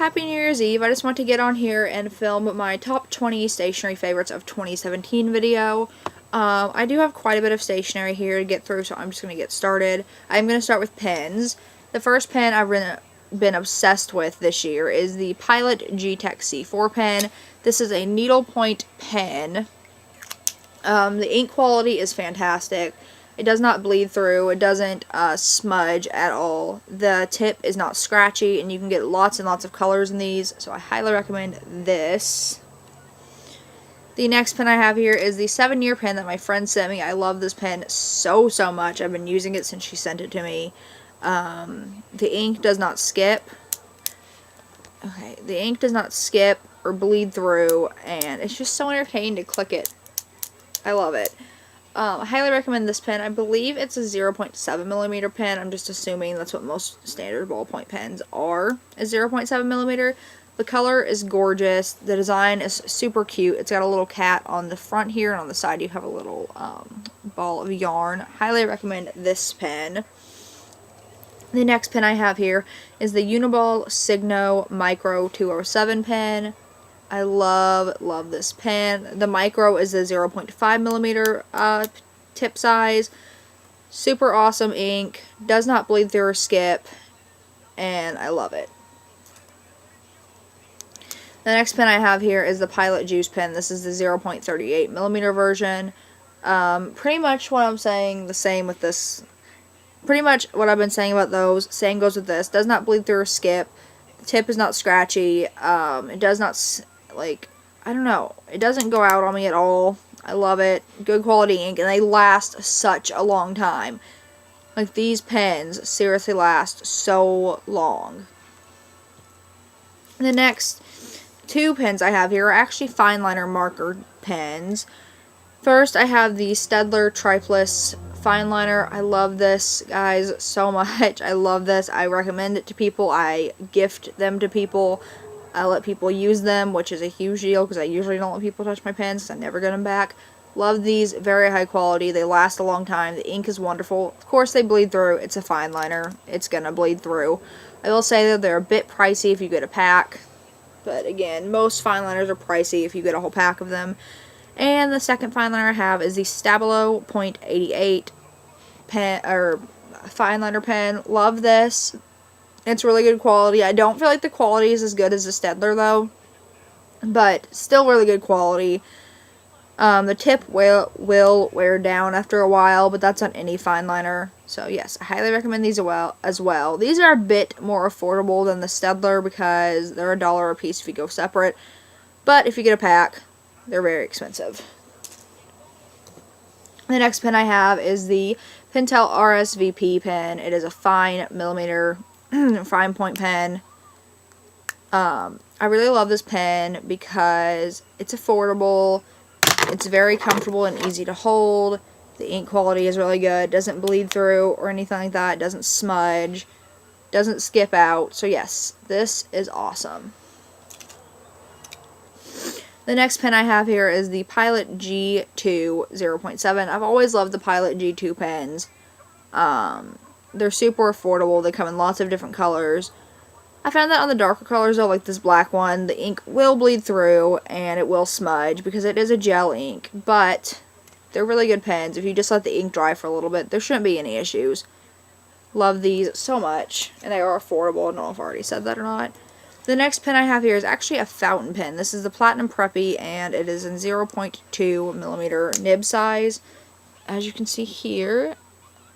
Happy New Year's Eve. I just want to get on here and film my top 20 stationery favorites of 2017 video. I do have quite a bit of stationery here to get through, so I'm just going to get started. I'm going to start with pens. The first pen I've been obsessed with this year is the Pilot G-Tech C4 pen. This is a needlepoint pen. The ink quality is fantastic. It does not bleed through. It doesn't smudge at all. The tip is not scratchy, and you can get lots and lots of colors in these, so I highly recommend this. The next pen I have here is the 7-year pen that my friend sent me. I love this pen so much. I've been using it since she sent it to me. The ink does not skip. Okay, the ink does not skip or bleed through, and it's just so entertaining to click it. I love it. I highly recommend this pen. I believe it's a 0.7mm pen. I'm just assuming that's what most standard ballpoint pens are, a 0.7mm. The color is gorgeous. The design is super cute. It's got a little cat on the front here, and on the side you have a little ball of yarn. Highly recommend this pen. The next pen I have here is the Uniball Signo Micro 207 pen. I love this pen. The micro is a 0.5mm tip size. Super awesome ink. Does not bleed through or skip. And I love it. The next pen I have here is the Pilot Juice pen. This is the 0.38mm version. Pretty much what I'm saying, the same with this. Pretty much what I've been saying about those. Same goes with this. Does not bleed through or skip. The tip is not scratchy. It does not, I don't know. It doesn't go out on me at all. I love it. Good quality ink, and they last such a long time. Like, these pens seriously last so long. The next two pens I have here are actually fine liner marker pens. First, I have the Staedtler Triplus fine liner. I love this, guys, so much. I love this. I recommend it to people. I gift them to people. I let people use them, which is a huge deal because I usually don't let people touch my pens because I never get them back. Love these. Very high quality. They last a long time. The ink is wonderful. Of course, they bleed through. It's a fine liner. It's going to bleed through. I will say that they're a bit pricey if you get a pack. But again, most fine liners are pricey if you get a whole pack of them. And the second fine liner I have is the Stabilo .88 pen, or fine liner pen. Love this. It's really good quality. I don't feel like the quality is as good as the Staedtler, though. But still really good quality. The tip will wear down after a while, but that's on any fine liner. So yes, I highly recommend these as well. These are a bit more affordable than the Staedtler because they're $1 a piece if you go separate. But if you get a pack, they're very expensive. The next pen I have is the Pentel RSVP pen. It is a fine millimeter fine point pen. I really love this pen because it's affordable. It's very comfortable and easy to hold. The ink quality is really good. Doesn't bleed through or anything like that. Doesn't smudge. Doesn't skip out. So yes, this is awesome. The next pen I have here is the Pilot G2 0.7. I've always loved the Pilot G2 pens. They're super affordable. They come in lots of different colors. I found that on the darker colors, though, like this black one, the ink will bleed through and it will smudge because it is a gel ink. But they're really good pens. If you just let the ink dry for a little bit, there shouldn't be any issues. Love these so much. And they are affordable. I don't know if I already said that or not. The next pen I have here is actually a fountain pen. This is the Platinum Preppy, and it is in 0.2mm nib size. As you can see here,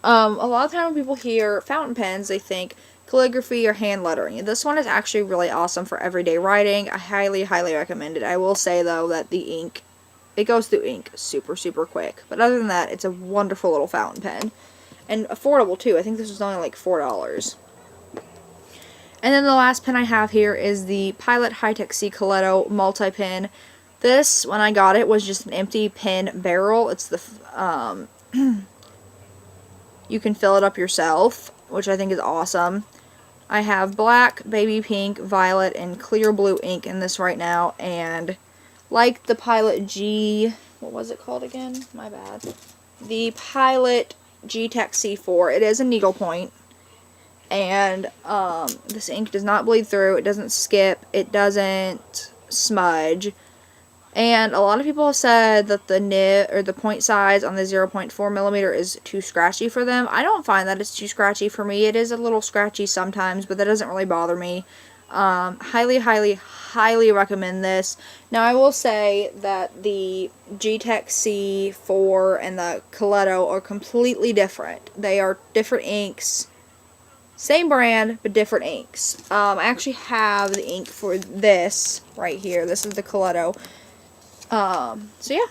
a lot of time when people hear fountain pens, they think calligraphy or hand lettering. This one is actually really awesome for everyday writing. I highly recommend it. I will say, though, that the ink, it goes through ink super quick. But other than that, it's a wonderful little fountain pen. And affordable, too. I think this was only like $4. And then the last pen I have here is the Pilot Hi-Tech C Coletto multi-pen. This, when I got it, was just an empty pen barrel. It's the, you can fill it up yourself, which I think is awesome. I have black, baby pink, violet, and clear blue ink in this right now. And like the Pilot G, what was it called again? My bad. The Pilot G-Tech C4, it is a needlepoint. and this ink does not bleed through, it doesn't skip, it doesn't smudge. And a lot of people have said that the nib or the point size on the 0.4 millimeter is too scratchy for them. I don't find that it's too scratchy for me. It is a little scratchy sometimes, but that doesn't really bother me. Highly, highly, highly recommend this. Now, I will say that the G-Tech C4 and the Coletto are completely different. They are different inks. Same brand, but different inks. I actually have the ink for this right here. This is the Coletto. So yeah,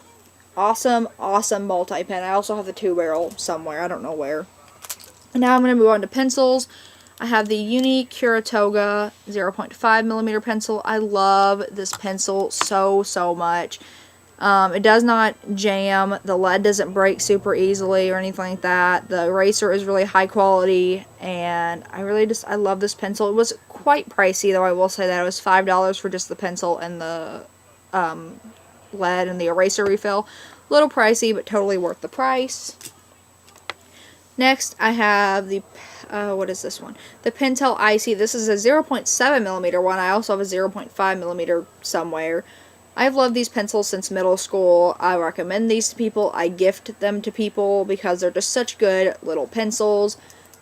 awesome, awesome multi-pen. I also have the 2-barrel somewhere, I don't know where. And now I'm going to move on to pencils. I have the Uni Curatoga 0.5 millimeter pencil. I love this pencil so, so much. It does not jam, the lead doesn't break super easily or anything like that. The eraser is really high quality, and I love this pencil. It was quite pricey, though, I will say that. It was $5 for just the pencil and the, lead and the eraser refill. A little pricey, but totally worth the price. Next, I have the, what is this one? The Pentel Icy. This is a 0.7 millimeter one. I also have a 0.5 millimeter somewhere. I've loved these pencils since middle school. I recommend these to people. I gift them to people because they're just such good little pencils.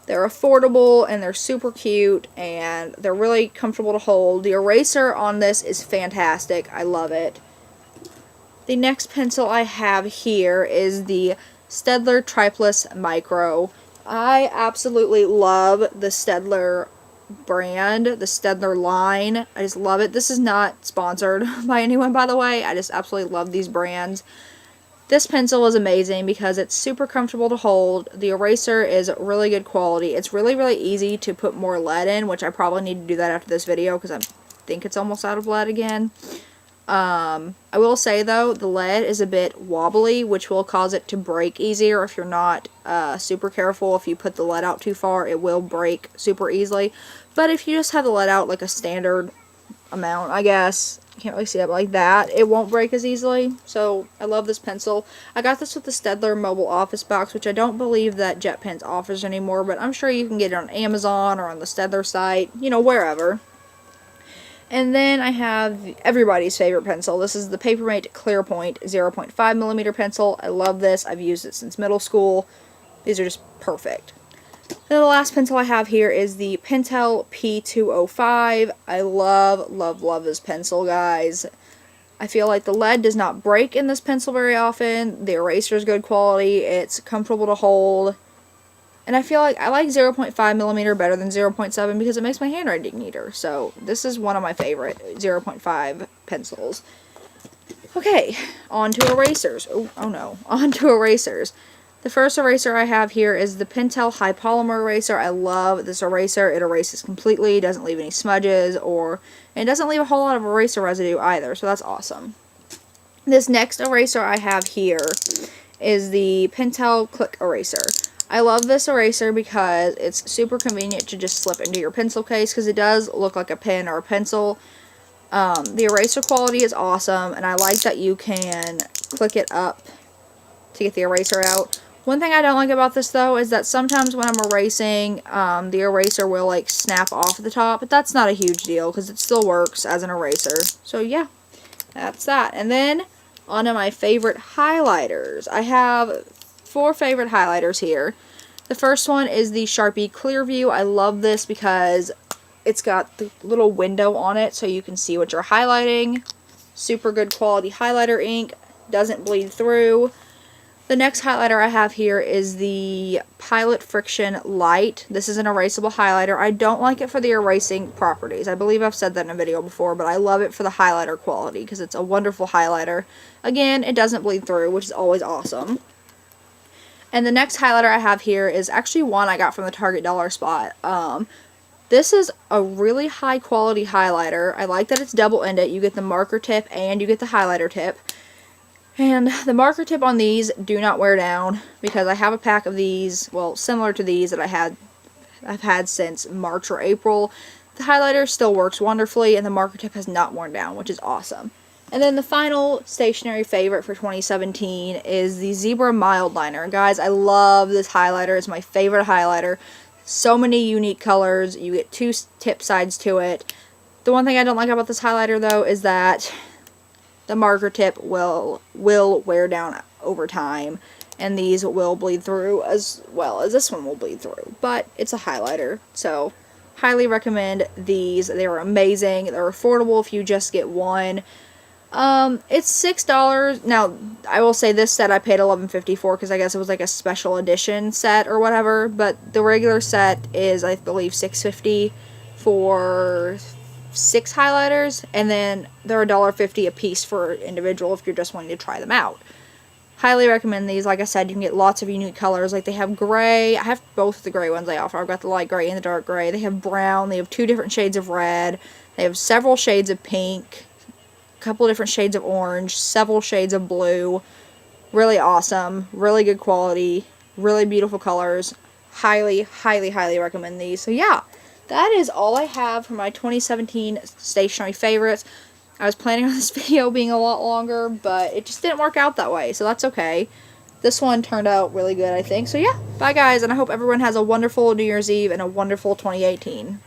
They're affordable, and they're super cute, and they're really comfortable to hold. The eraser on this is fantastic. I love it. The next pencil I have here is the Staedtler Triplus Micro. I absolutely love the Staedtler brand, the Staedtler line. I just love it. This is not sponsored by anyone, by the way. I just absolutely love these brands. This pencil is amazing because it's super comfortable to hold. The eraser is really good quality. It's really, really easy to put more lead in, which I probably need to do that after this video because I think it's almost out of lead again. I will say, though, the lead is a bit wobbly, which will cause it to break easier if you're not super careful. If you put the lead out too far, it will break super easily. But if you just have the lead out like a standard amount, I guess, you can't really see it like that, it won't break as easily. So, I love this pencil. I got this with the Staedtler Mobile Office Box, which I don't believe that JetPens offers anymore, but I'm sure you can get it on Amazon or on the Staedtler site, you know, wherever. And then I have everybody's favorite pencil. This is the Papermate Clearpoint 0.5 millimeter pencil. I love this. I've used it since middle school. These are just perfect. Then the last pencil I have here is the Pentel P205. I love, love, love this pencil, guys. I feel like the lead does not break in this pencil very often. The eraser is good quality. It's comfortable to hold. And I feel like I like 0.5 millimeter better than 0.7 because it makes my handwriting neater. So this is one of my favorite 0.5 pencils. Okay, on to erasers. Oh no, on to erasers. The first eraser I have here is the Pentel High Polymer Eraser. I love this eraser. It erases completely, doesn't leave any smudges, and it doesn't leave a whole lot of eraser residue either, so that's awesome. This next eraser I have here is the Pentel Click Eraser. I love this eraser because it's super convenient to just slip into your pencil case because it does look like a pen or a pencil. The eraser quality is awesome, and I like that you can click it up to get the eraser out. One thing I don't like about this, though, is that sometimes when I'm erasing, the eraser will, like, snap off the top, but that's not a huge deal because it still works as an eraser. So, yeah, that's that. And then, on to my favorite highlighters. I have 4 favorite highlighters here. The first one is the Sharpie Clearview. I love this because it's got the little window on it so you can see what you're highlighting. Super good quality highlighter ink. Doesn't bleed through. The next highlighter I have here is the Pilot Friction Light. This is an erasable highlighter. I don't like it for the erasing properties. I believe I've said that in a video before, but I love it for the highlighter quality because it's a wonderful highlighter. Again, it doesn't bleed through, which is always awesome. And the next highlighter I have here is actually one I got from the Target Dollar Spot. This is a really high quality highlighter. I like that it's double-ended. You get the marker tip and you get the highlighter tip. And the marker tip on these do not wear down because I have a pack of these, well, similar to these that I've had since March or April. The highlighter still works wonderfully and the marker tip has not worn down, which is awesome. And then the final stationery favorite for 2017 is the Zebra Mild Liner. Guys, I love this highlighter. It's my favorite highlighter. So many unique colors. You get 2 tip sides to it. The one thing I don't like about this highlighter though is that the marker tip will wear down over time, and these will bleed through as well as this one will bleed through. But it's a highlighter, so highly recommend these. They're amazing. They're affordable if you just get one. It's $6. Now, I will say this set I paid $11.50 for because I guess it was like a special edition set or whatever, but the regular set is, I believe, $6.50 for 6 highlighters, and then they're $1.50 a piece for individual if you're just wanting to try them out. Highly recommend these. Like I said, you can get lots of unique colors. Like, they have gray. I have both of the gray ones they offer. I've got the light gray and the dark gray. They have brown. They have 2 different shades of red. They have several shades of pink, a couple different shades of orange, several shades of blue. Really awesome. Really good quality. Really beautiful colors. Highly, highly, highly recommend these. So, yeah. That is all I have for my 2017 stationery favorites. I was planning on this video being a lot longer, but it just didn't work out that way, so that's okay. This one turned out really good, I think. So yeah, bye guys, and I hope everyone has a wonderful New Year's Eve and a wonderful 2018.